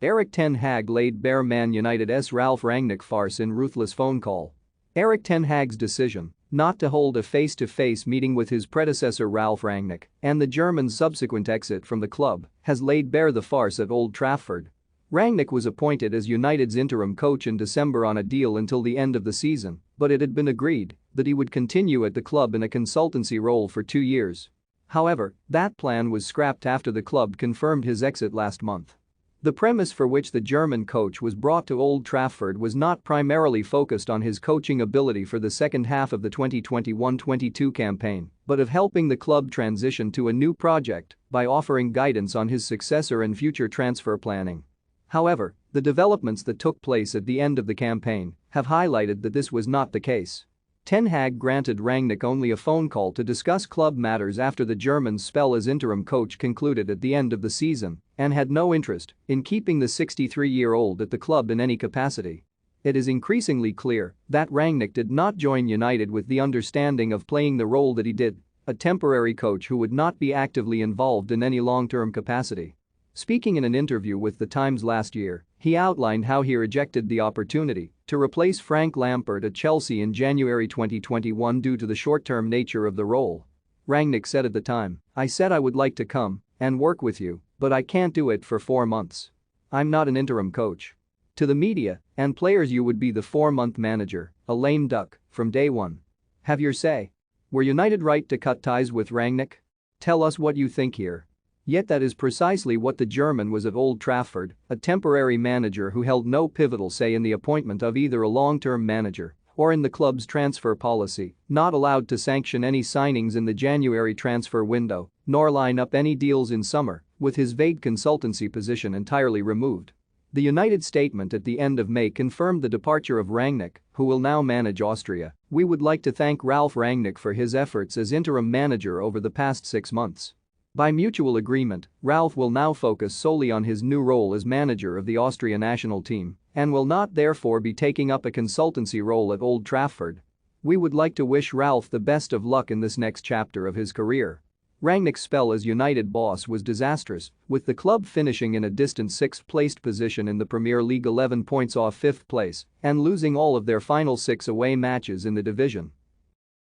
Erik ten Hag laid bare Man United's Ralf Rangnick farce in ruthless phone call. Erik ten Hag's decision not to hold a face-to-face meeting with his predecessor Ralf Rangnick and the German's subsequent exit from the club has laid bare the farce at Old Trafford. Rangnick was appointed as United's interim coach in December on a deal until the end of the season, but it had been agreed that he would continue at the club in a consultancy role for 2 years. However, that plan was scrapped after the club confirmed his exit last month. The premise for which the German coach was brought to Old Trafford was not primarily focused on his coaching ability for the second half of the 2021-22 campaign, but of helping the club transition to a new project by offering guidance on his successor and future transfer planning. However, the developments that took place at the end of the campaign have highlighted that this was not the case. Ten Hag granted Rangnick only a phone call to discuss club matters after the German's spell as interim coach concluded at the end of the season and had no interest in keeping the 63-year-old at the club in any capacity. It is increasingly clear that Rangnick did not join United with the understanding of playing the role that he did, a temporary coach who would not be actively involved in any long-term capacity. Speaking in an interview with The Times last year, he outlined how he rejected the opportunity to replace Frank Lampard at Chelsea in January 2021 due to the short-term nature of the role. Rangnick said at the time, "I said I would like to come and work with you, but I can't do it for 4 months. I'm not an interim coach. To the media and players you would be the 4-month manager, a lame duck, from day one. Have your say. Were United right to cut ties with Rangnick? Tell us what you think here." Yet that is precisely what the German was at Old Trafford, a temporary manager who held no pivotal say in the appointment of either a long-term manager or in the club's transfer policy, not allowed to sanction any signings in the January transfer window, nor line up any deals in summer, with his vague consultancy position entirely removed. The United statement at the end of May confirmed the departure of Rangnick, who will now manage Austria. "We would like to thank Ralf Rangnick for his efforts as interim manager over the past 6 months. By mutual agreement, Ralf will now focus solely on his new role as manager of the Austria national team and will not therefore be taking up a consultancy role at Old Trafford. We would like to wish Ralf the best of luck in this next chapter of his career." Rangnick's spell as United boss was disastrous, with the club finishing in a distant 6th-placed position in the Premier League 11 points off 5th place and losing all of their final 6 away matches in the division.